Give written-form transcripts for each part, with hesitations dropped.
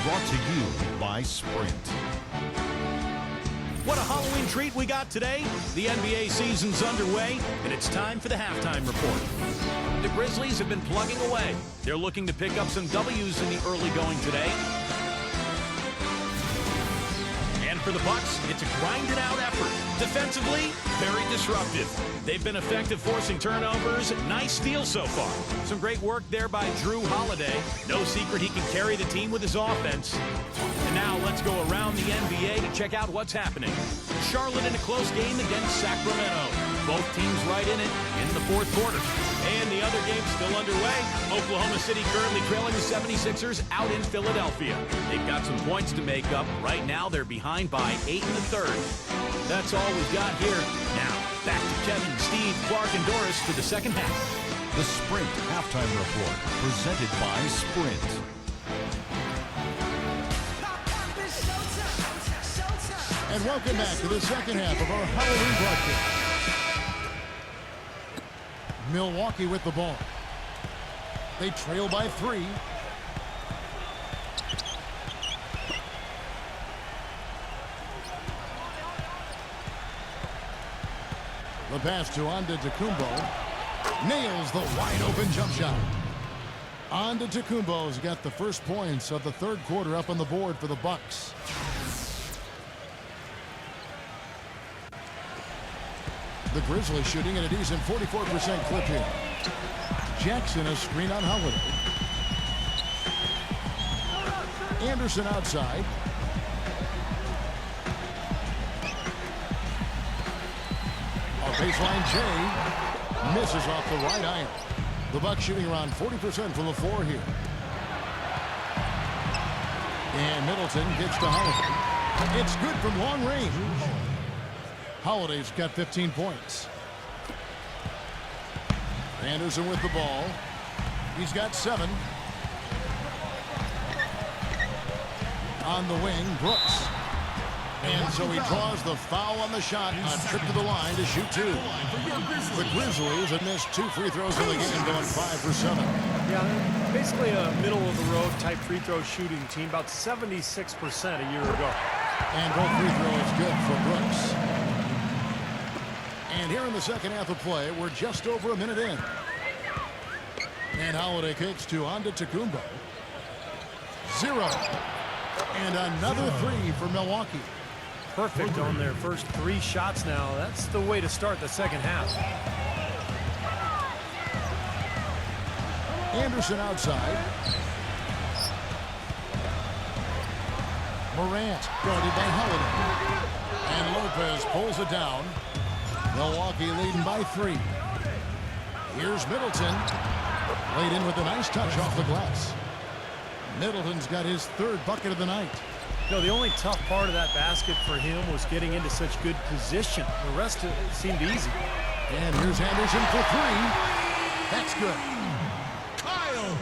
brought to you by Sprint. What a Halloween treat we got today. The NBA season's underway, and it's time for the halftime report. The Grizzlies have been plugging away. They're looking to pick up some W's in the early going today. And for the Bucks, it's a grinded-out effort. Defensively, very disruptive. They've been effective forcing turnovers. Nice steal so far. Some great work there by Drew Holiday. No secret he can carry the team with his offense. And now let's go around the NBA to check out what's happening. Charlotte in a close game against Sacramento. Both teams right in it in the fourth quarter. And the other game still underway. Oklahoma City currently trailing the 76ers out in Philadelphia. They've got some points to make up. Right now they're behind by 8 in the third. That's all we've got here. Now, back to Kevin, Steve, Clark, and Doris for the second half. The Sprint Halftime Report, presented by Sprint. And welcome back to the second half of our Halloween broadcast. Milwaukee with the ball. They trail by 3. The pass to Antetokounmpo. Nails the wide-open jump shot. Antetokounmpo's got the first points of the third quarter up on the board for the Bucks. The Grizzlies shooting at a decent 44% clip here. Jackson a screen on Holiday. Anderson outside. A baseline J misses off the right iron. The Bucks shooting around 40% from the floor here. And Middleton gets to Holiday. It's good from long range. Holiday's got 15 points. Anderson with the ball. He's got 7. On the wing, Brooks. And so he draws the foul on the shot. A trip to the line to shoot 2. The Grizzlies have missed 2 free throws in the game, going 5 for 7. Yeah, basically a middle-of-the-road type free throw shooting team, about 76% a year ago. And both free throws good for Brooks. And here in the second half of play, we're just over a minute in. And Holiday kicks to Antetokounmpo. 0. And another 3 for Milwaukee. Perfect on their first 3 shots now. That's the way to start the second half. Anderson outside. Morant guarded by Holiday. And Lopez pulls it down. Milwaukee leading by 3. Here's Middleton. Laid in with a nice touch off the glass. Middleton's got his 3rd bucket of the night. No, the only tough part of that basket for him was getting into such good position. The rest of it seemed easy. And here's Anderson for 3. That's good. Kyle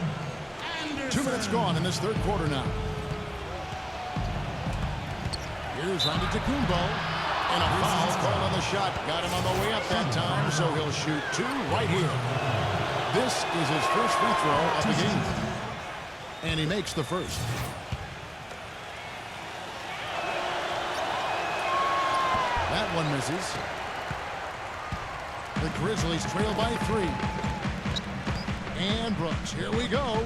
Anderson. 2 minutes gone in this third quarter now. Here's Antetokounmpo. And a foul called on the shot. Got him on the way up that time, so he'll shoot 2 right here. This is his first free throw of the game. And he makes the first. That one misses. The Grizzlies trail by 3. And Brooks, here we go.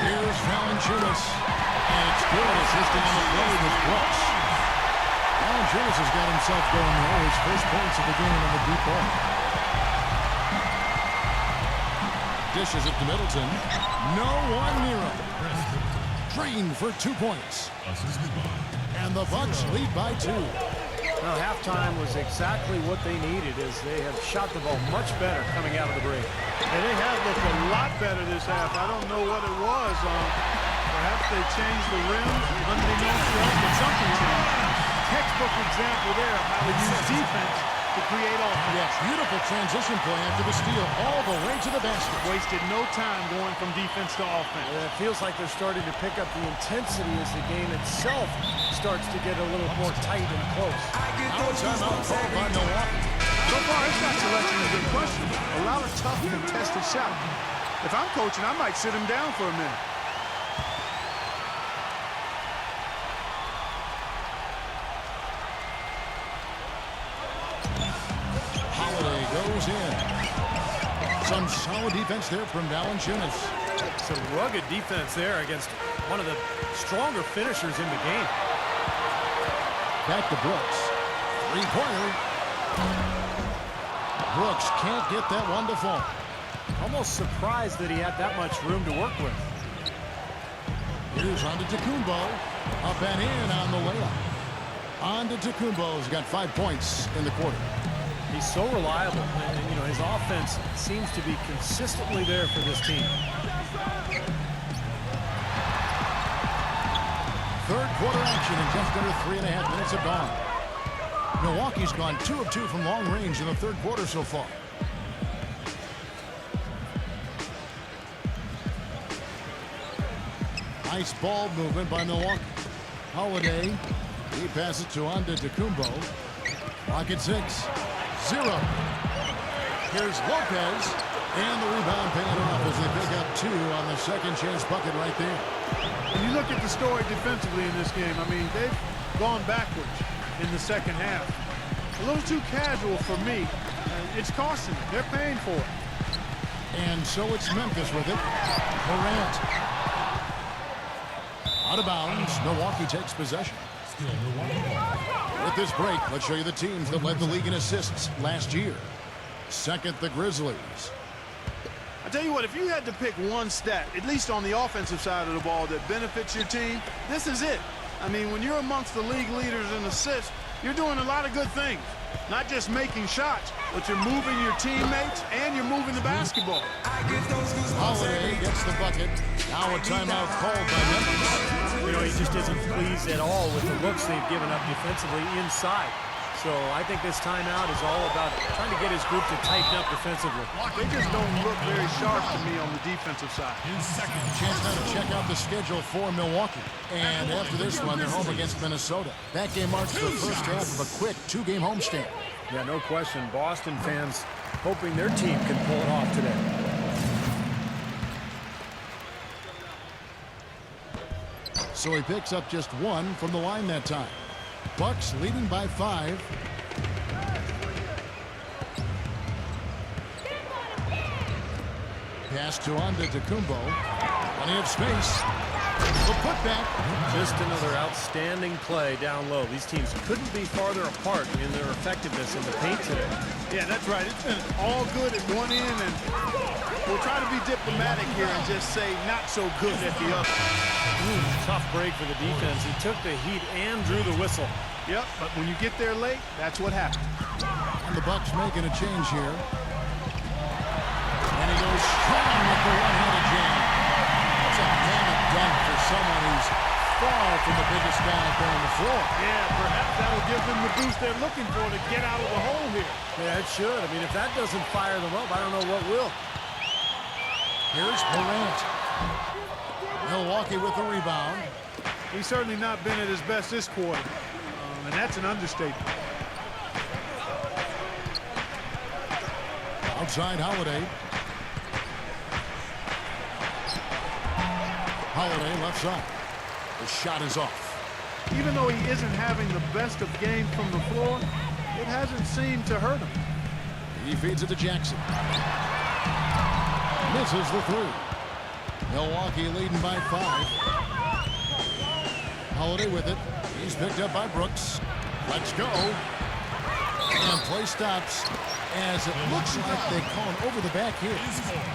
Here's Valanciunas. And it's good, assisting on the play with Brooks. Valanciunas has got himself going there. His first points of the game on the deep ball. Dishes it to Middleton. No one near him. Green for 2 points. And the Bucks lead by 2. Now, halftime was exactly what they needed, as they have shot the ball much better coming out of the break. And they have looked a lot better this half. I don't know what it was. Perhaps they changed the rims unbeknownst to us, but something changed. Textbook example there of how to use defense to create offense. Yes, beautiful transition play after the steal all the way to the basket. Wasted no time going from defense to offense. And it feels like they're starting to pick up the intensity as the game itself starts to get a little more tight and close. Now it's timeout called by Milwaukee. So far, his shot selection is a good question. A lot of tough contested shots. If I'm coaching, I might sit him down for a minute. goes in. Some solid defense there from Valanciunas. Some rugged defense there against one of the stronger finishers in the game. Back to Brooks. Three-pointer. Brooks can't get that one to fall. Almost surprised that he had that much room to work with. Here's on to Tacumbo. Up and in on the layup. On to Tacumbo. He's got 5 points in the quarter. He's so reliable. And, you know, his offense seems to be consistently there for this team. Third quarter action in just under 3.5 minutes have gone. Milwaukee's gone 2 of 2 from long range in the third quarter so far. Nice ball movement by Milwaukee. Holiday. He passes to Antetokounmpo. Clock at 6. 0. Here's Lopez. And the rebound paying off as they pick up 2 on the second chance bucket right there. When you look at the story defensively in this game, I mean, they've gone backwards in the second half. A little too casual for me. It's costing them. They're paying for it. And so it's Memphis with it. Morant. Out of bounds. Milwaukee takes possession. With this break, let's show you the teams that led the league in assists last year. Second, the Grizzlies. I tell you what, if you had to pick one stat, at least on the offensive side of the ball, that benefits your team, this is it. I mean, when you're amongst the league leaders in assists, you're doing a lot of good things. Not just making shots, but you're moving your teammates and you're moving the basketball. Holiday gets the bucket. Now a timeout called by Memphis. You know, he just isn't pleased at all with the looks they've given up defensively inside. So I think this timeout is all about trying to get his group to tighten up defensively. They just don't look very sharp to me on the defensive side. Chance now to check out the schedule for Milwaukee. And after this one, they're home against Minnesota. That game marks the first half of a quick 2-game homestand. Yeah, no question. Boston fans hoping their team can pull it off today. So he picks up just 1 from the line that time. Bucks leading by 5. Pass to Antetokounmpo. Plenty of space. The putback. Just another outstanding play down low. These teams couldn't be farther apart in their effectiveness in the paint today. Yeah, that's right. It's been all good at one end, and we'll try to be diplomatic here and just say not so good at the other. Tough break for the defense. He took the heat and drew the whistle. Yep, but when you get there late, that's what happens. And the Bucks making a change here. And he goes strong with the one-handed jam. That's a mammoth dunk for someone who's far from the biggest guy out there on the floor. Yeah, perhaps that'll give them the boost they're looking for to get out of the hole here. Yeah, it should. I mean, if that doesn't fire them up, I don't know what will. Here's Morant. Milwaukee with the rebound. He's certainly not been at his best this quarter, and that's an understatement. Outside Holiday. Holiday left side. The shot is off. Even though he isn't having the best of games from the floor, it hasn't seemed to hurt him. He feeds it to Jackson. Misses the 3. Milwaukee leading by 5. Holiday with it. He's picked up by Brooks. Let's go. And play stops as it looks like they call him over the back here.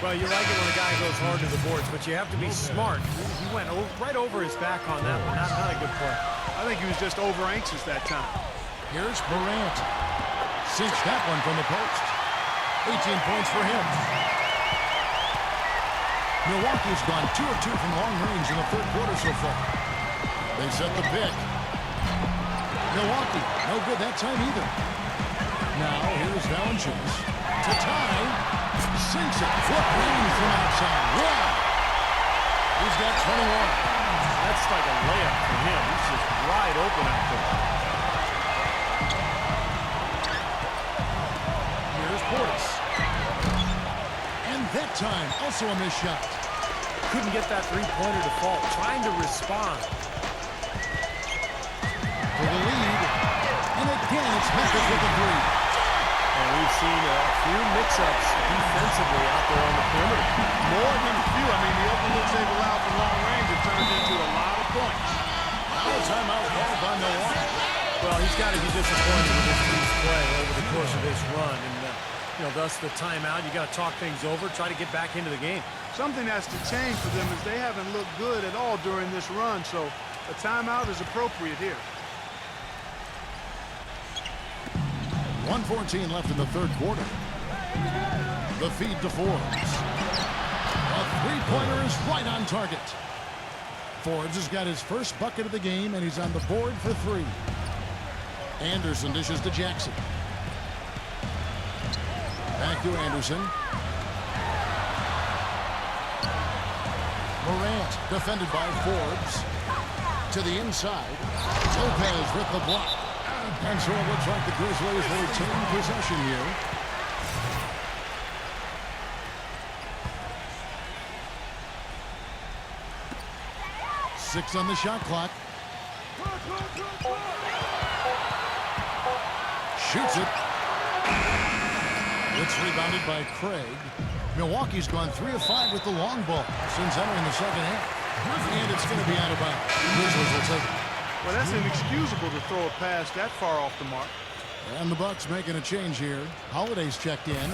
Well, you like it when a guy goes hard to the boards, but you have to be smart. He went right over his back on that one. Not a good play. I think he was just over anxious that time. Here's Morant. Cinched that one from the post. 18 points for him. Milwaukee's gone 2 of 2 from long range in the third quarter so far. They set the pick. Milwaukee, no good that time either. Now, here's Valanciunas to tie. Sinks it. Flip range from outside. Wow! He's got 21. That's like a layup for him. He's just wide open out there. Here's Portis. And that time, also a missed shot. Couldn't get that three-pointer to fall. Trying to respond. For the lead. And again, it's Memphis with the 3. And we've seen a few mix-ups defensively out there on the perimeter. More than a few. I mean, the open looks they've allowed from long range have turned into a lot of points. Now a timeout called by Milwaukee. Well, he's got to be disappointed with his team's play over the course of this run. And, thus the timeout. You got to talk things over, try to get back into the game. Something has to change for them is they haven't looked good at all during this run, so a timeout is appropriate here. 1:14 left in the third quarter. The feed to Forbes. A three-pointer is right on target. Forbes has got his first bucket of the game, and he's on the board for three. Anderson dishes to Jackson. Back to Anderson. Morant defended by Forbes. To the inside. Lopez with the block. And so it looks like the Grizzlies will retain possession here. Six on the shot clock. Shoots it. It's rebounded by Craig. Milwaukee's gone 3 of 5 with the long ball since entering the second half. And it's going to be out of bounds. Grizzlies will take it. Well, that's inexcusable to throw a pass that far off the mark. And the Bucks making a change here. Holiday's checked in.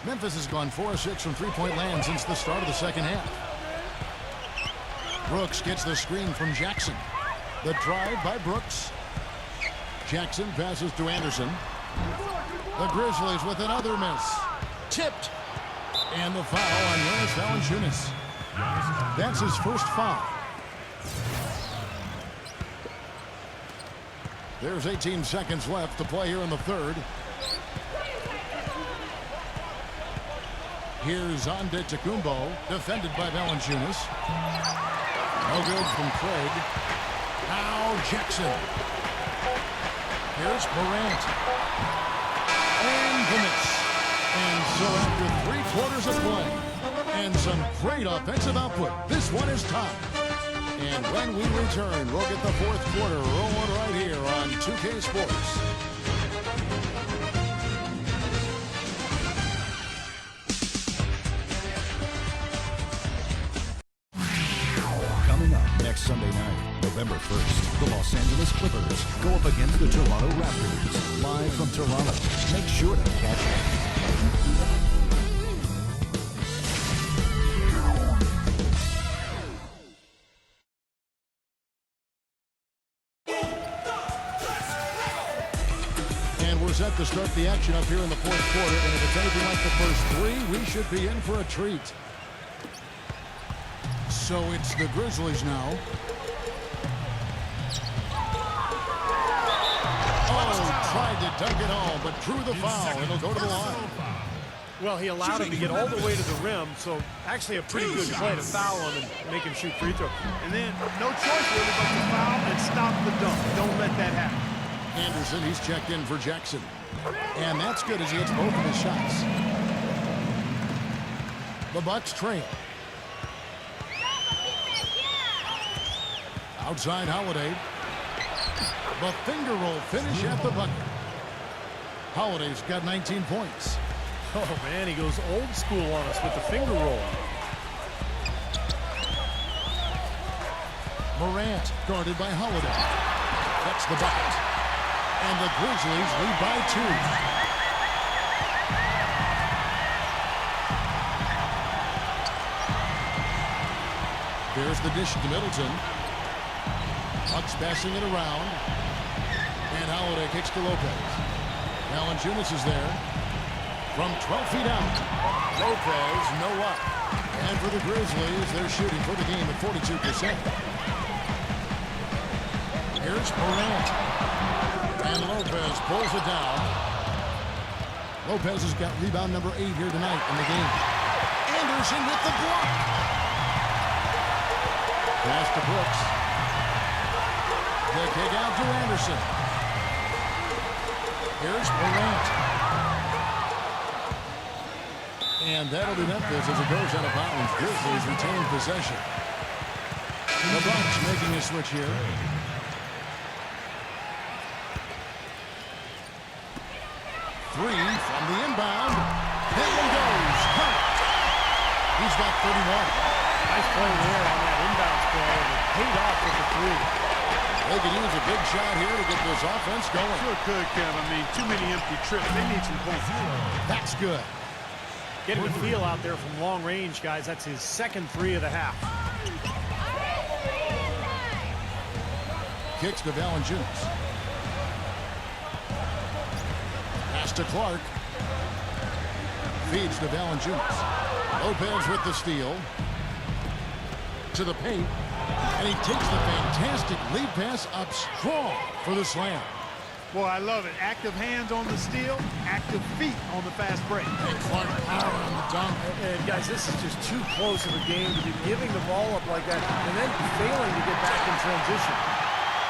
Memphis has gone 4 of 6 from three-point land since the start of the second half. Brooks gets the screen from Jackson. The drive by Brooks. Jackson passes to Anderson. The Grizzlies with another miss. Tipped. And the foul on Jonas Valanciunas. That's his first foul. There's 18 seconds left to play here in the third. Here's Antetokounmpo, defended by Valanciunas. No good from Craig. Now Jackson. Here's Morant. And the miss. And so after 3 quarters of play and some great offensive output, this one is tied. And when we return, we'll get the fourth quarter rolling right here on 2K Sports. Coming up next Sunday night, November 1st, the Los Angeles Clippers go up against the Toronto Raptors. Live from Toronto. Make sure to catch it. Set to start the action up here in the fourth quarter, and if it's anything like the first 3, we should be in for a treat. So it's the Grizzlies now. Oh, tried to dunk it home, but drew the foul. It'll go to the line. Well, he allowed him to get all the way to the rim, so actually a pretty good play to foul him and make him shoot free throw. And then no choice really but to foul and stop the dunk. Don't let that happen. Anderson, he's checked in for Jackson. And that's good as he hits both of his shots. The Bucks trail. Outside Holiday. The finger roll finish at the bucket. Holiday's got 19 points. Oh, man, he goes old school on us with the finger roll. Morant guarded by Holiday. That's the bucket. And the Grizzlies lead by 2. There's the dish to Middleton. Bucks passing it around. And Holiday kicks to Lopez. Valanciunas is there. From 12 feet out. Lopez, no up. And for the Grizzlies, they're shooting for the game at 42%. Here's Morant. And Lopez pulls it down. Lopez has got rebound number 8 here tonight in the game. Anderson with the block. Pass to Brooks. The kick out to Anderson. Here's Morant. And that'll be Memphis as it goes out of bounds. Grizzlies retain possession. The Bucks making a switch here. three from the inbound. That one goes. Count. He's got 31. Nice play there on that inbounds play, and it paid off with the three. They could use a big shot here to get this offense going. Sure could, Kev. I mean, too many empty trips. They need some points. That's good. Getting the feel out there from long range, guys. That's his second three of the half. Kicks to Valanciunas. Pass to Clark. Feeds to Valanciunas. Lopez with the steal. To the paint. And he takes the fantastic lead pass up strong for the slam. Boy, I love it. Active hands on the steal, active feet on the fast break. And Clark power on the dunk. And guys, this is just too close of a game to be giving the ball up like that and then failing to get back in transition.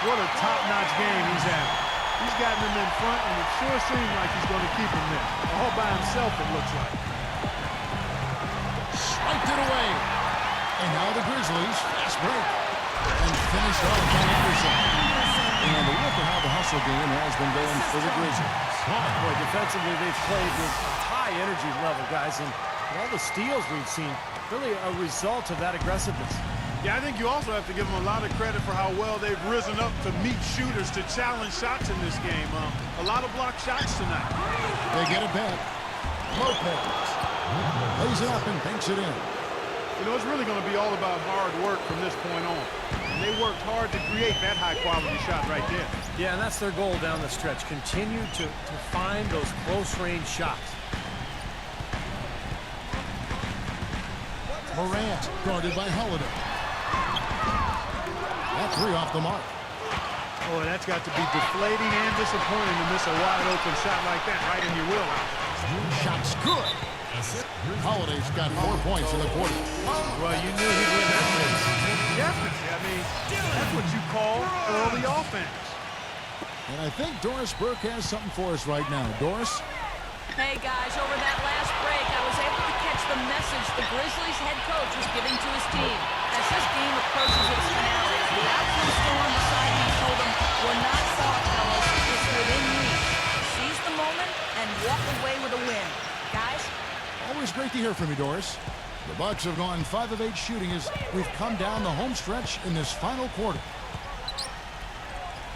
What a top-notch game he's having. He's gotten them in front, and it sure seems like he's going to keep them there. All by himself, it looks like. Swiped it away. And now the Grizzlies, fast break. And finished off by Anderson. And look at how the hustle game has been going for the Grizzlies. Boy, defensively, they've played with a high energy level, guys, and all the steals we've seen, really a result of that aggressiveness. Yeah, I think you also have to give them a lot of credit for how well they've risen up to meet shooters, to challenge shots in this game. A lot of blocked shots tonight. They get it back. Lopez lays it up and banks it in. You know, it's really going to be all about hard work from this point on. And they worked hard to create that high-quality shot right there. Yeah, and that's their goal down the stretch. Continue to find those close-range shots. Morant guarded by Holiday. That three off the mark. Oh, that's got to be deflating and disappointing to miss a wide-open shot like that right in your wheelhouse. Shot's good. Holiday's got 4 points in the quarter. Well, you knew he'd win that race. Definitely. I mean, that's what you call early offense. And I think Doris Burke has something for us right now. Doris? Hey, guys, over that last break, I was able to catch the message the Grizzlies head coach was giving to his team. As this game approaches its finale, the outcome still on the sideline told him, "We're not soft, fellas. It's within reach. Seize the moment and walk away with a win." Guys? Always great to hear from you, Doris. The Bucks have gone 5 of 8 shooting as we've come down the home stretch in this final quarter.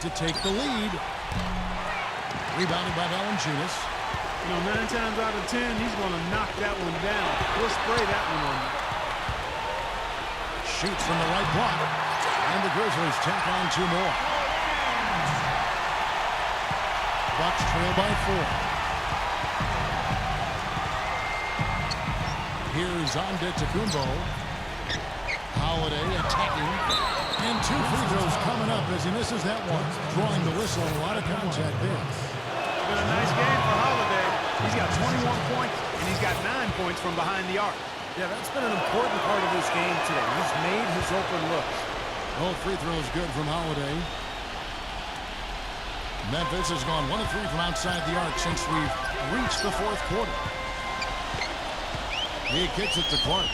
To take the lead. Rebounded by Valanciunas. You know, 9 times out of 10, he's going to knock that one down. He'll spray that one on you. Shoots from the right block. And the Grizzlies tack on 2 more. Bucks trail by 4. Here's Antetokounmpo. Holiday attacking. And 2 free throws coming up as he misses that one. Drawing the whistle and a lot of contact there. It's been a nice game for Holiday. He's got 21 points, and he's got 9 points from behind the arc. Yeah, that's been an important part of this game today. He's made his open looks. Both free throws good from Holiday. Memphis has gone 1 of 3 from outside the arc since we've reached the 4th quarter. He kicks it to Clark.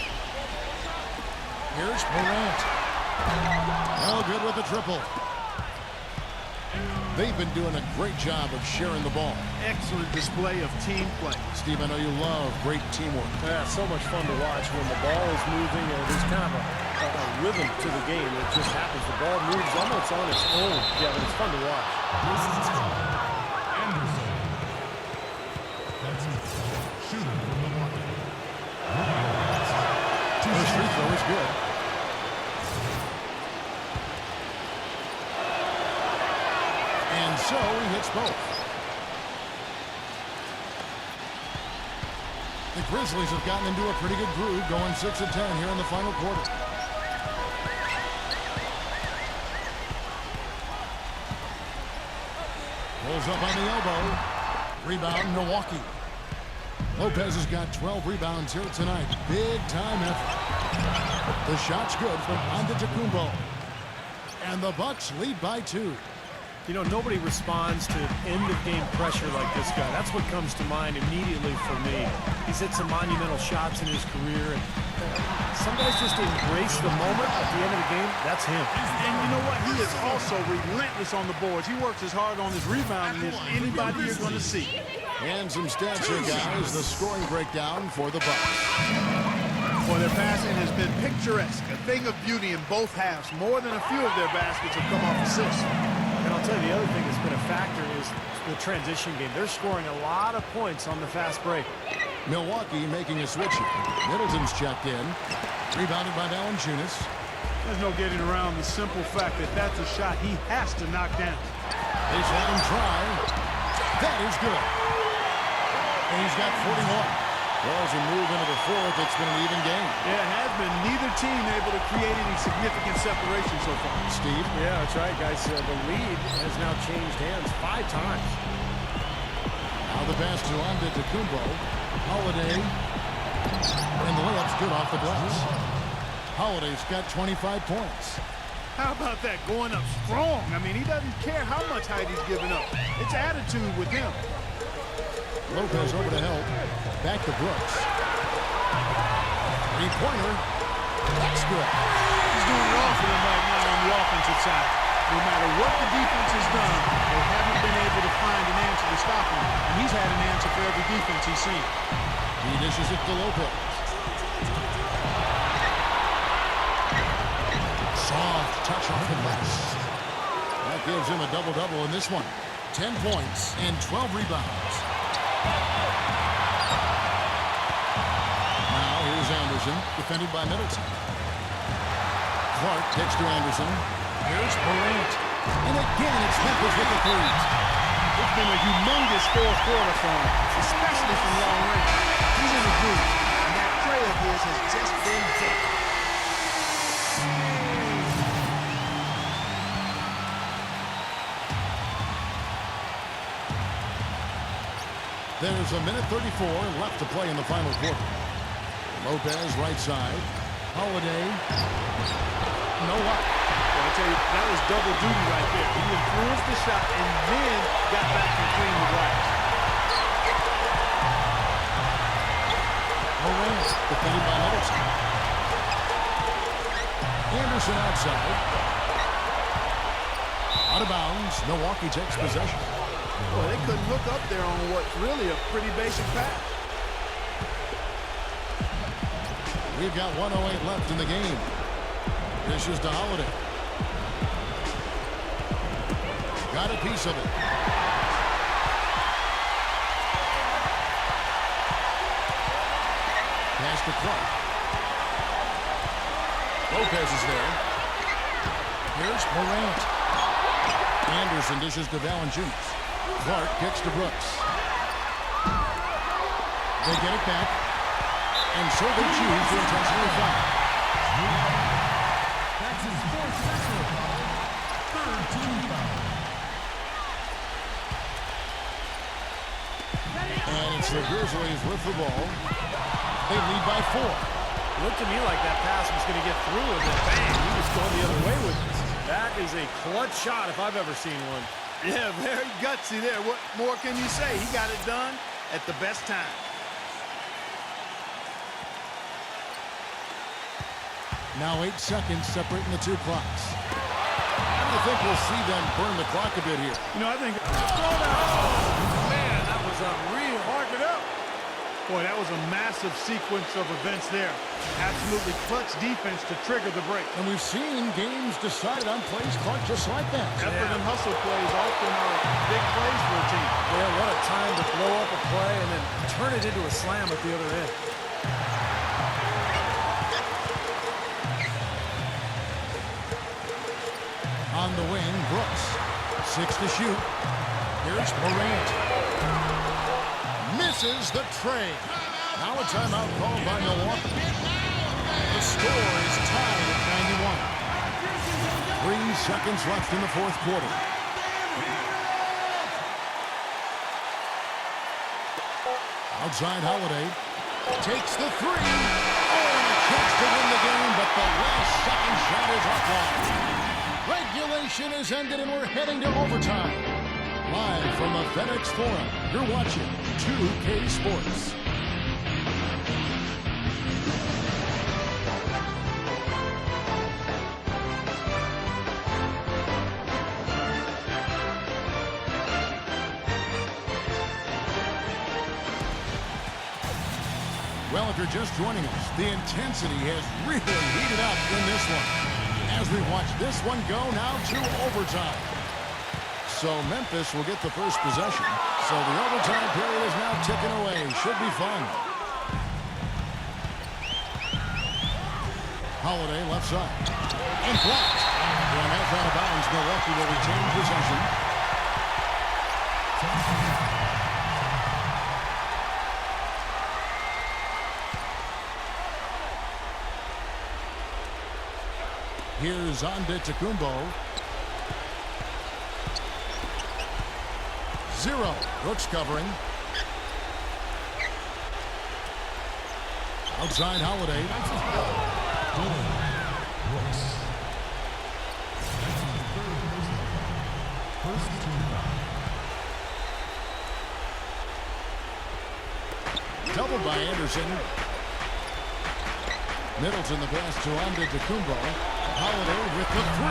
Here's Morant. Well, good with the triple. They've been doing a great job of sharing the ball. Excellent display of team play. Steve, I know you love great teamwork. Yeah, so much fun to watch when the ball is moving. There's kind of a rhythm to the game. It just happens. The ball moves almost on its own. Yeah, but it's fun to watch. Anderson. That's shooting from the mark. First free throw is good. And so he hits both. The Grizzlies have gotten into a pretty good groove, going 6 of 10 here in the final quarter. Pulls up on the elbow. Rebound, Milwaukee. Lopez has got 12 rebounds here tonight. Big time effort. The shot's good from Antetokounmpo. And the Bucks lead by 2. You know, nobody responds to end-of-game pressure like this guy. That's what comes to mind immediately for me. He's hit some monumental shots in his career, and Some guys just embrace the moment at the end of the game. That's him. And you know what? He is also relentless on the boards. He works as hard on his rebounding as anybody you're going to see. And some stats here, guys. The scoring breakdown for the Bucks. Well, their passing has been picturesque, a thing of beauty in both halves. More than a few of their baskets have come off assists. And I'll tell you, the other thing that's been a factor is the transition game. They're scoring a lot of points on the fast break. Milwaukee making a switch here. Middleton's checked in. Rebounded by Valanciunas. There's no getting around the simple fact that that's a shot he has to knock down. They've had him try. That is good. And he's got 41. Well, as we move into the fourth, it's been an even game. Yeah, it has been. Neither team able to create any significant separation so far. Steve? Yeah, that's right, guys. The lead has now changed hands 5 times. Now the pass to Antetokounmpo. Holiday. And the layup's good off the glass. Holiday's got 25 points. How about that? Going up strong. I mean, he doesn't care how much height he's giving up. It's attitude with him. Lopez over to help. Back to Brooks. Three-pointer. That's good. He's doing it all for them right now on the offensive side. No matter what the defense has done, they haven't been able to find an answer to stop him. And he's had an answer for every defense he's seen. He dishes it to Lopez. Soft touch off the glass. That gives him a double-double in this one. 10 points and 12 rebounds. Now here's Anderson, defended by Middleton. Clark kicks to Anderson. Here's Morant. And again, it's Memphis with the three. It's been a humongous fourth quarter for him, especially from long range. He's in the groove, and that tray of his has just been dead. There's a minute 34 left to play in the final quarter. Lopez right side. Holiday. No luck. Well, I tell you, that was double duty right there. He influenced the shot and then got back and cleaned the glass. Morant defended by Middleton. Anderson outside. Out of bounds. Milwaukee takes possession. Well, they couldn't hook up there on what's really a pretty basic pass. We've got 1:08 left in the game. This is to Holiday. Got a piece of it. Pass to Clark. Lopez is there. Here's Morant. Anderson dishes to Valanciunas. Clark kicks to Brooks. They get it back. And so they choose to intentionally foul. That's his fourth personal foul. Third team foul. And it's the Grizzlies with the ball. They lead by 4. Looked to me like that pass was going to get through, and then bang, he was going the other way with it. That is a clutch shot if I've ever seen one. Yeah, very gutsy there. What more can you say? He got it done at the best time. Now 8 seconds separating the two clocks. How do you think we'll see them burn the clock a bit here? You know, I think... Man, that was unreal. Mark it up. Boy, that was a massive sequence of events there. Absolutely clutch defense to trigger the break. And we've seen games decided on plays caught just like that. Effort and hustle plays often are big plays for a team. Yeah, what a time to blow up a play and then turn it into a slam at the other end. On the wing, Brooks. 6 to shoot. Here's Morant. Misses the tray. Now a timeout called by Milwaukee. The score is tied at 91. 3 seconds left in the fourth quarter. Outside Holiday. Takes the 3. Oh, and a chance to win the game, but the last second shot is offline. Regulation is ended and we're heading to overtime. Live from the FedEx Forum, you're watching 2K Sports. Well, if you're just joining us, the intensity has really heated up in this one. As we watch this one go now to overtime. So Memphis will get the first possession. So the overtime period is now ticking away. Should be fun. Holiday left side. And blocked. And that's out of bounds. Milwaukee will retain possession. Here's Antetokounmpo. 0. Brooks covering. Outside Holiday. Doubled by Anderson. Middleton the pass to Antetokounmpo. Holiday with the 3.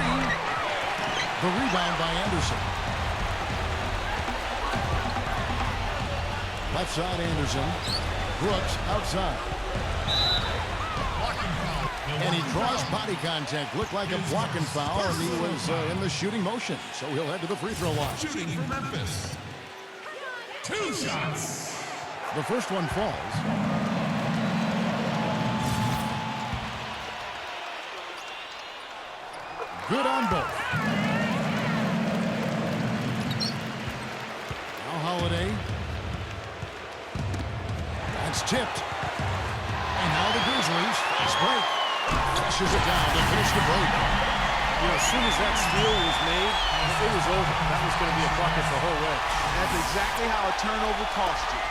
The rebound by Anderson. Left side Anderson. Brooks outside. And he draws body contact. Looked like a blocking foul, and he was in the shooting motion. So he'll head to the free throw line. Shooting for Memphis. 2 shots. The first one falls. Good on both. Now Holiday. That's tipped. And now the Grizzlies. Fast break. Flushes it down to finish the break. You know, as soon as that steal was made, it was over. That was going to be a bucket the whole way. That's exactly how a turnover cost you.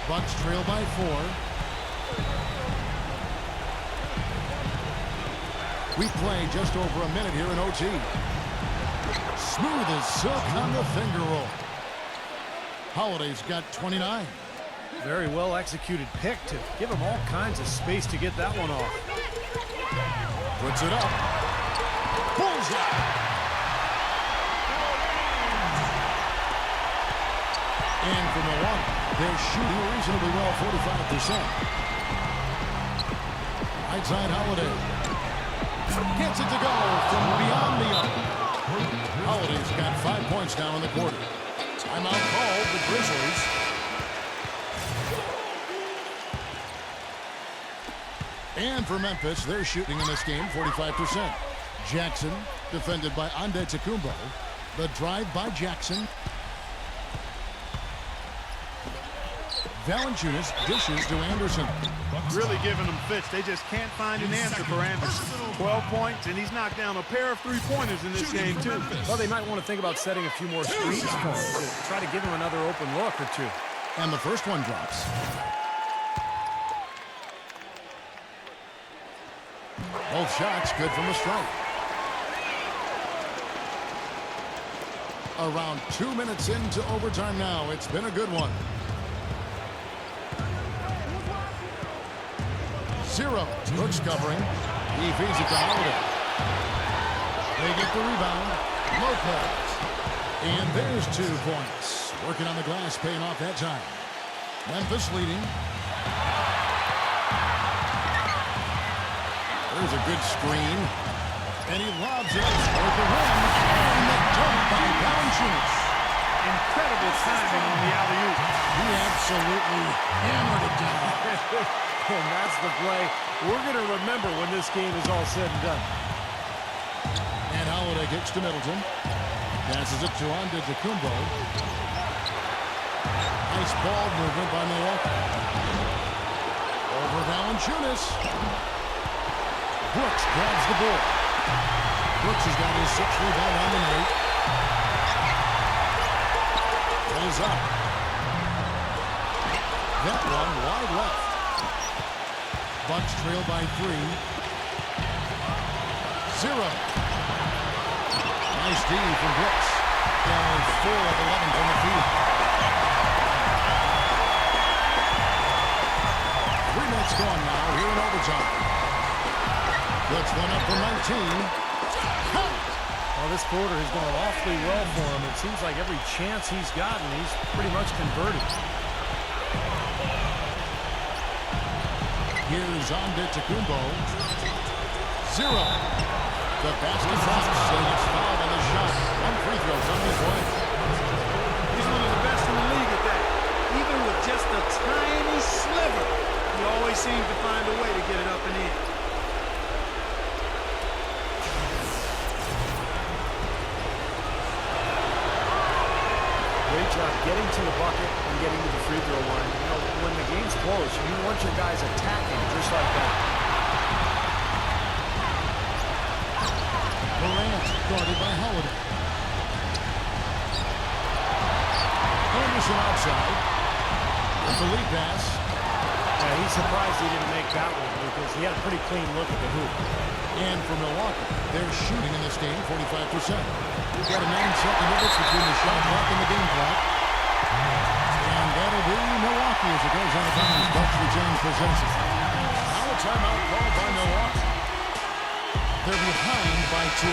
Bucks trail by 4. We play just over a minute here in OT. Smooth as silk on the finger roll. Holiday's got 29. Very well executed pick to give him all kinds of space to get that one off. Puts it up. Pulls it. And for Milwaukee, they're shooting reasonably well, 45%. Right side Holiday. Gets it to go from beyond the arc. Holiday's got 5 points now in the quarter. Timeout called the Grizzlies. And for Memphis, they're shooting in this game 45%. Jackson, defended by Antetokounmpo. The drive by Jackson. Valanciunas dishes to Anderson. Really giving them fits. They just can't find an answer for Anderson. 12 points, and he's knocked down a pair of three-pointers in this game, too. Well, they might want to think about setting a few more screens for him to try to give him another open look or two. And the first one drops. Both shots good from the strike. Around 2 minutes into overtime now. It's been a good one. 0. Brooks covering. He feeds it to Holiday. They get the rebound. Lopez. And there's 2 points. Working on the glass, paying off that time. Memphis leading. There's a good screen. And he lobs it toward the rim. And the dunk by Valanciunas. Incredible timing on the alley-oop. He absolutely hammered it down. And that's the play we're going to remember when this game is all said and done. And Holiday kicks to Middleton. Passes it to Antetokounmpo. Nice ball movement by Milwaukee. Over Valanciunas. Brooks grabs the board. Brooks has got his 6th rebound on the night. Pulls up. That one wide left. Bucks trail by 3. 0. Nice D from Brooks. And 4 of 11 from the field. 3 minutes gone now here in overtime. Puts one up from 19. Count! Well, this quarter has gone awfully well for him. It seems like every chance he's gotten, he's pretty much converted. Here's Antetokounmpo. 0. The basket drops, and it's fouled on the shot. 1 free throw from this point. He's one of the best in the league at that. Even with just a tiny sliver, he always seems to find a way to get it up and in. Great job getting to the bucket and getting to the free throw line. You know, when the game's close, you want your guys attacking just like that. Morant guarded by Holiday. Anderson outside. With the lead pass. Yeah, he's surprised he didn't make that one because he had a pretty clean look at the hoop. And for Milwaukee, they're shooting in this game 45%. We've got a 9-second difference between the shot clock and the game clock. And that'll be Milwaukee as it goes out of bounds. Bucks retain possession. Now a timeout called by Milwaukee. They're behind by 2.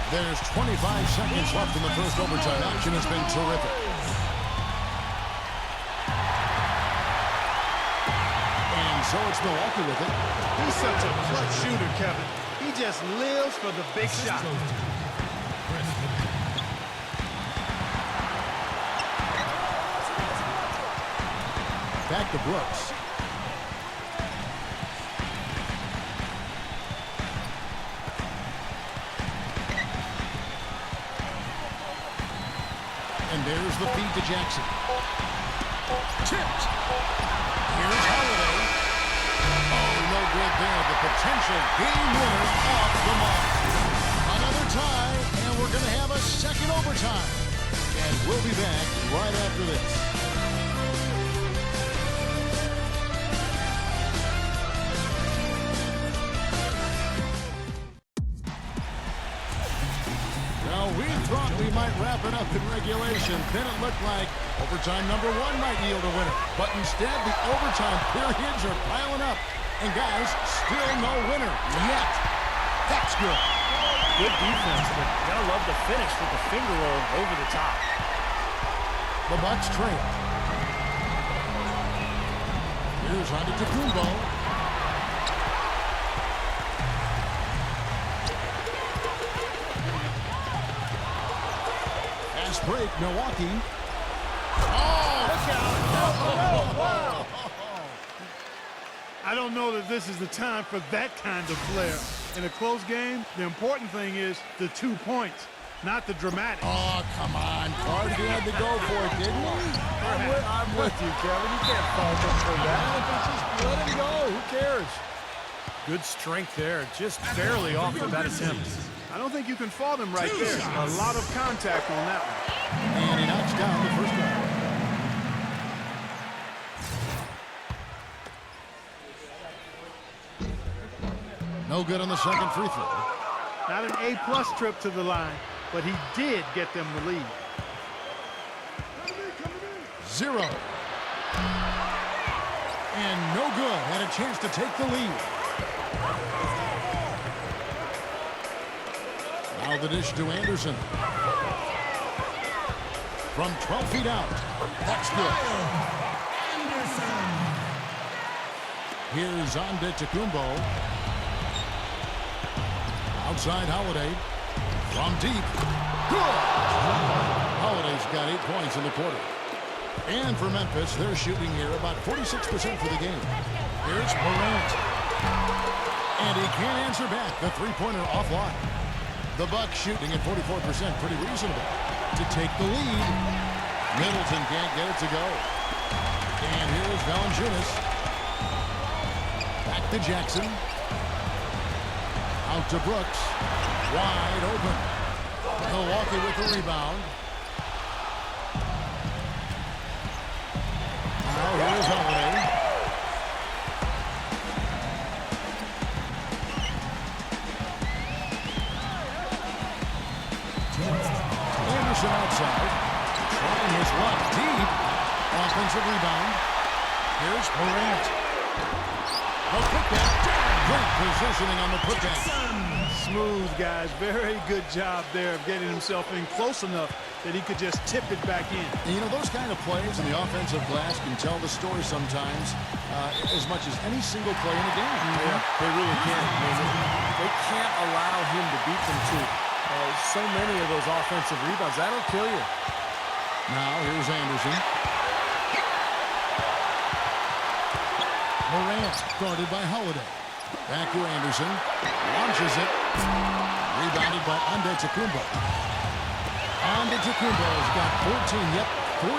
There's 25 seconds left in the first overtime. Action has been terrific. And so it's Milwaukee with it. He's such a clutch shooter, Kevin. He just lives for the big shot. Back to Brooks. And there's the feed to Jackson. Tipped. Here's Holiday. Oh, no good there. The potential game winner off the mark. Another tie, and we're going to have a second overtime. And we'll be back right after this. We thought we might wrap it up in regulation. Then it looked like overtime number 1 might yield a winner. But instead, the overtime periods are piling up. And guys, still no winner yet. That's good. Good defense, but you gotta love the finish with the finger roll over the top. The Bucks trail. Here's Antetokounmpo. Break, Milwaukee. Oh, look out. I don't know that this is the time for that kind of flair. In a close game, the important thing is the 2 points, not the dramatic. Oh, come on. Carter had to go for it, didn't he? I'm with you, Kevin. You can't fault him for that. Just let him go. Who cares? Good strength there. Just barely off the bat attempt. I don't think you can fault him right there. A lot of contact on that one. And he knocks down the first one. No good on the second free throw. Not an A-plus trip to the line, but he did get them the lead. 0. And no good. Had a chance to take the lead. Now the dish to Anderson. From 12 feet out. That's good. Here's Antetokounmpo. Outside Holiday. From deep. Good. Holiday's got 8 points in the quarter. And for Memphis, they're shooting here about 46% for the game. Here's Morant. And he can't answer back. The three-pointer offline. The Bucks shooting at 44%, pretty reasonable. To take the lead. Middleton can't get it to go. And here's Valanciunas. Back to Jackson. Out to Brooks. Wide open. Milwaukee with the rebound. Now here's Holiday. Anderson outside. Trying his luck deep. Offensive rebound. Here's Morant. The putback. Great positioning on the putback. Smooth, guys. Very good job there of getting himself in close enough that he could just tip it back in. And, you know, those kind of plays in the offensive glass can tell the story sometimes as much as any single play in the game. Yeah, they really can. I mean, they can't allow him to beat them to so many of those offensive rebounds. That'll kill you. Now, here's Anderson. Morant guarded by Holiday. Back to Anderson. Launches it. Rebounded by Antetokounmpo. Antetokounmpo has got 14. Yep, 14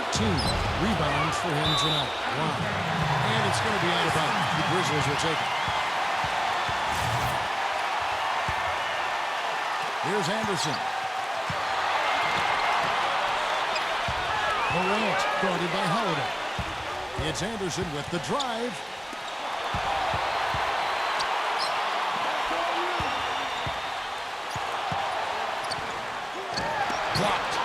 rebounds for him tonight. Wow. And it's going to be out of bounds. The Grizzlies will take it. Here's Anderson. Morant guarded by Holiday. It's Anderson with the drive. Blocked.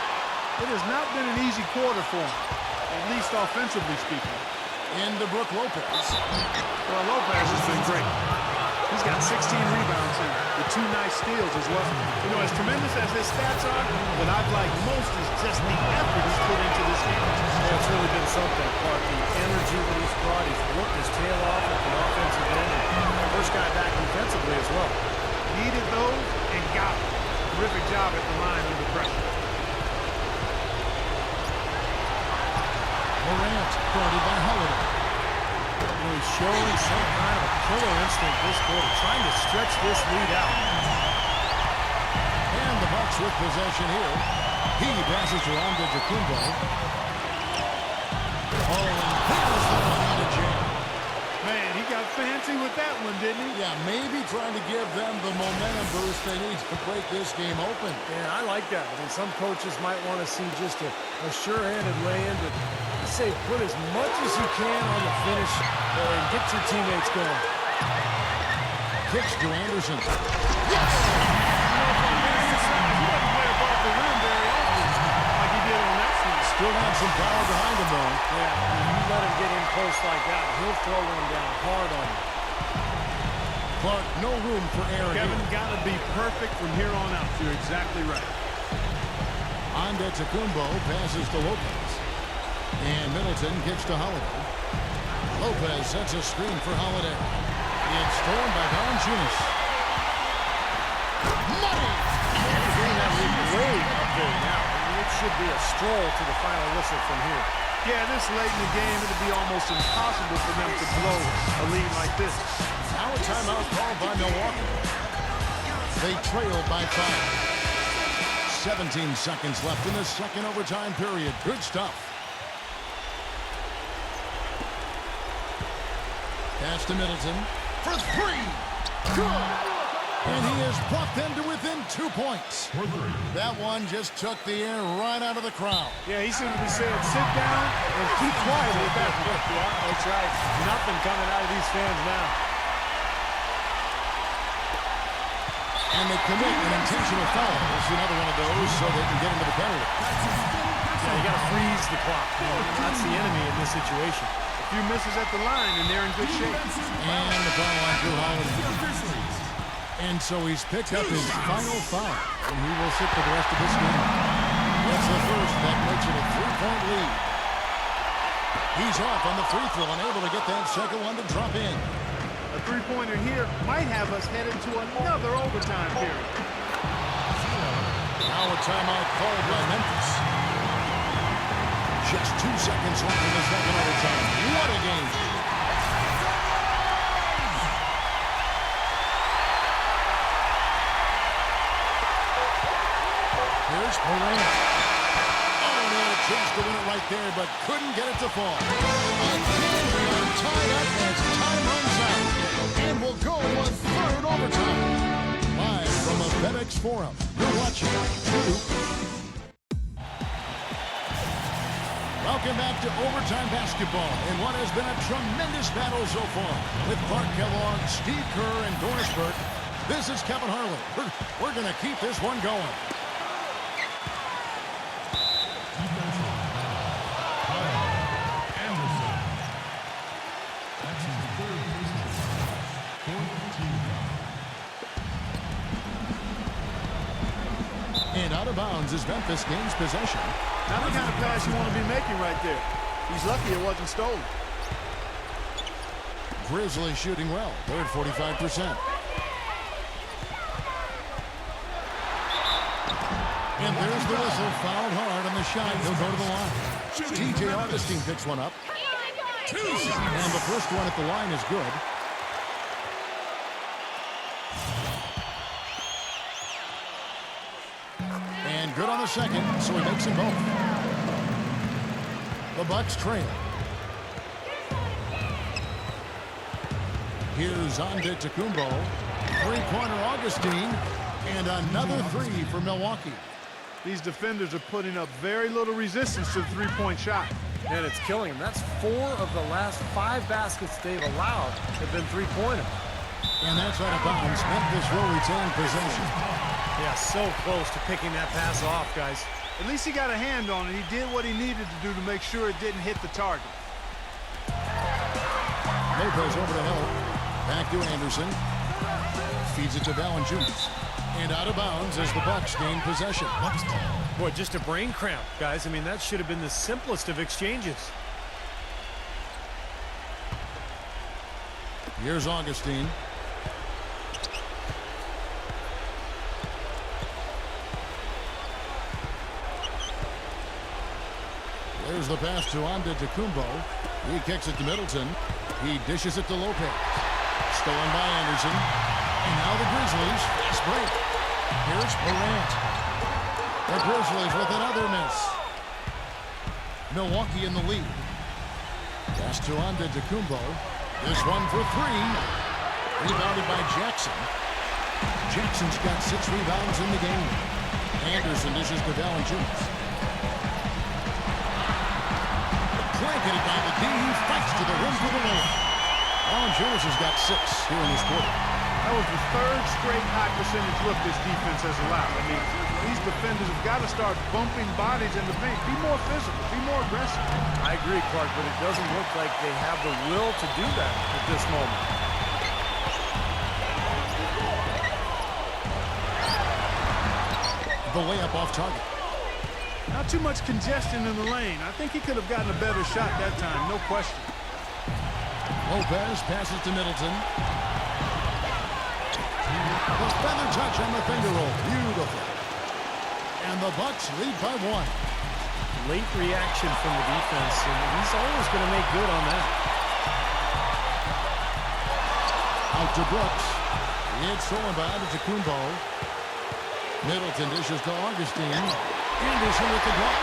It has not been an easy quarter for him, at least offensively speaking. Into Brook Lopez. Well, Lopez has been great. He's got 16 rebounds and with 2 nice steals as well. You know, as tremendous as his stats are, what I've liked most is just the effort he's put into this game. Yeah, it's really been something, Clark. The energy that he's brought. He's worked his tail off at the offensive end. And first guy back defensively as well. Needed those and got them. Terrific job at the line under pressure. Morant guarded by Holiday. Really showing some kind of a killer instinct this quarter, trying to stretch this lead out. And the Bucks with possession here. He passes to Antetokounmpo. Oh, and here's the one on the jam. Man, he got fancy with that one, didn't he? Yeah, maybe trying to give them the momentum boost they need to break this game open. Yeah, I like that. I mean, some coaches might want to see just a sure-handed lay-in, but I say put as much as you can on the finish and get your teammates going. Kicks to Anderson. Yes! You know, from his side, he doesn't play above the rim very often like he did on that one. Still got some power behind him, though. Yeah, you let him get in close like that, he'll throw one down hard on you. Clark, no room for error Kevin, here. got to be perfect from here on out. You're exactly right. Antetokounmpo passes to Lopez. And Middleton kicks to Holiday. Lopez sets a screen for Holiday. It's stolen by Valanciunas. Money! And getting that lead way up there now. I mean, it should be a stroll to the final whistle from here. Yeah, this late in the game, it'd be almost impossible for them to blow a lead like this. Now a timeout called by Milwaukee. They trail by 5. 17 seconds left in the second overtime period. Good stuff. Pass to Middleton for 3. Good. And he has brought them to within 2 points. That one just took the air right out of the crowd. Yeah, he seemed to be saying, sit down and keep quiet with that one. That's right. Nothing coming out of these fans now. And they commit an intentional foul. It's another one of those so they can get into the penalty. Yeah, you got to freeze the clock. That's the enemy in this situation. A few misses at the line, and they're in good shape. And the foul on Drew Holiday. And so he's picked up his final foul, and he will sit for the rest of this game. That's the first. That makes it a 3-point lead. He's off on the free throw and able to get that second one to drop in. A three-pointer here might have us headed to another overtime period. Now a timeout called by Memphis. Just 2 seconds left in the second overtime. What a game. Here's Morant. Oh, and they had a chance to win it right there, but couldn't get it to fall. Again, we are tied up as time runs out. And we'll go to a third overtime. Live from a FedEx Forum, you're watching Welcome back to overtime basketball in what has been a tremendous battle so far. With Clark Kellogg, Steve Kerr, and Doris Burke, this is Kevin Harlan. We're going to keep this one going. Anderson. That's his third business. 4-2. And out of bounds as Memphis gains possession. Not the kind of pass you want to be making right there. He's lucky it wasn't stolen. Grizzlies shooting well. They're at 45%. And there's the whistle. Fouled hard on the shot. He'll go to the line. T.J. Augustine picks one up. 2 shots. And the first one at the line is good. And good on the second, so he makes them both. The Bucks trail. Here's Antetokounmpo. Three-pointer Augustine. And another three for Milwaukee. These defenders are putting up very little resistance to the three-point shot. And it's killing them. That's 4 of the last 5 baskets they've allowed have been three-pointers. And that's out of bounds. Memphis will retain possession. Yeah, so close to picking that pass off, guys. At least he got a hand on it. He did what he needed to do to make sure it didn't hit the target. Lopez over to help. Back to Anderson. Feeds it to Valanciunas. And out of bounds as the Bucks gain possession. Boy, just a brain cramp, guys. I mean, that should have been the simplest of exchanges. Here's Augustine. There's the pass to Antetokounmpo. He kicks it to Middleton. He dishes it to Lopez. Stolen by Anderson. And now the Grizzlies fast break. Here's Morant. The Grizzlies with another miss. Milwaukee in the lead. Pass to Antetokounmpo. This one for three. Rebounded by Jackson. Jackson's got 6 rebounds in the game. Anderson dishes to Valanciunas. Blanketed by the D. He fights to the rim for the win. Valanciunas has got 6 here in this quarter. That was the 3rd straight high percentage look this defense has allowed. I mean, these defenders have got to start bumping bodies in the paint. Be more physical. Be more aggressive. I agree, Clark, but it doesn't look like they have the will to do that at this moment. The layup off target. Not too much congestion in the lane. I think he could have gotten a better shot that time, no question. Lopez passes to Middleton. The feather touch on the finger roll. Beautiful. And the Bucks lead by 1. Late reaction from the defense, and he's always going to make good on that. Out to Brooks. It's stolen by Antetokounmpo. Middleton dishes to Augustine. Anderson with the block.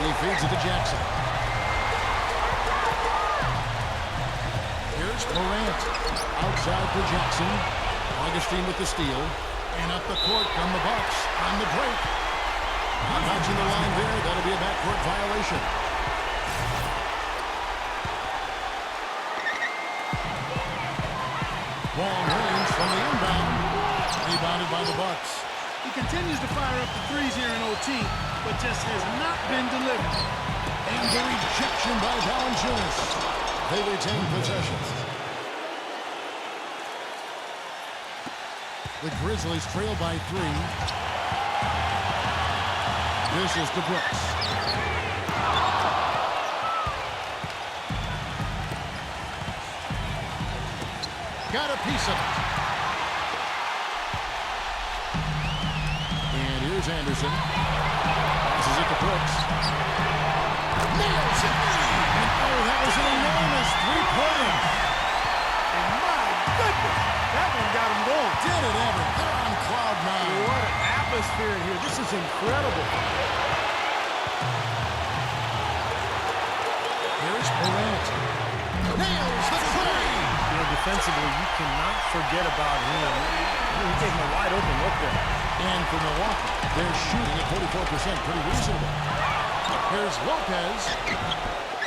He feeds it to Jackson. Here's Morant. Outside for Jackson. Augustine with the steal. And up the court come the Bucks on the break. Not matching the line there. That'll be a backcourt violation. Long range from the inbound. Rebounded by the Bucks. He continues to fire up the threes here in OT, but just has not been delivered. And the rejection by Valanciunas. They retain possession. The Grizzlies trail by 3. This is to Brooks. Got a piece of it. And here's Anderson. Passes it to Brooks. Nails it. And oh, that was an enormous three-pointer. And my goodness, that one got him going. Did it ever. They're on cloud 9. What an atmosphere in here. This is incredible. Here's Morant. Nails the three. You know, defensively, you cannot forget about him. He gave him a wide open look there. And for Milwaukee, they're shooting at 44%. Pretty reasonable. Here's Lopez.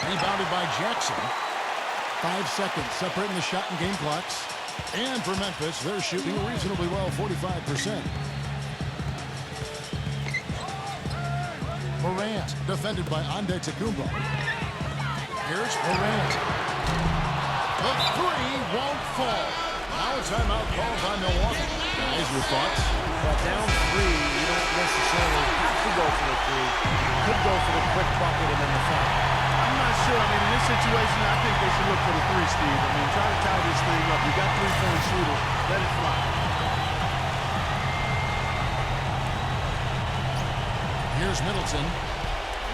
Rebounded by Jackson. 5 seconds separating the shot and game clocks. And for Memphis, they're shooting reasonably well, 45%. Morant, defended by Antetokounmpo. Here's Morant. The three won't fall. Now a timeout called by Milwaukee. Guys, your thoughts? Well, down 3, you don't necessarily have to go for the 3. You could go for the quick bucket and then the foul. I'm not sure. I mean, in this situation, I think they should look for the 3, Steve. I mean, try to tie this thing up. You got 3-point shooter. Let it fly. Here's Middleton.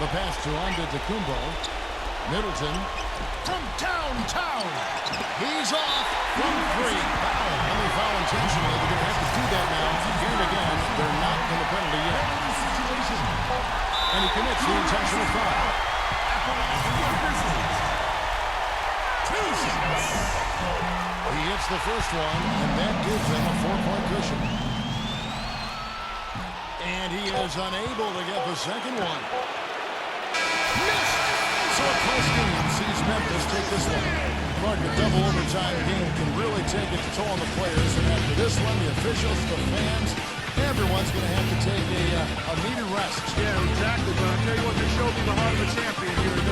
The pass to Antetokounmpo. Middleton from downtown. He's off from 3. Foul. And they foul intentionally. They're going to have to do that now. Again and again, they're not in the penalty yet. And he commits the intentional foul. He hits the first one, and that gives them a 4-point cushion. And he is unable to get the second one. Missed! So a close game sees Memphis take this one. Mark, a double overtime game can really take its toll on the players. And after this one, the officials, the fans, everyone's going to have to take a needed rest. Yeah, exactly. But I'll tell you what, this showed me the heart of a champion here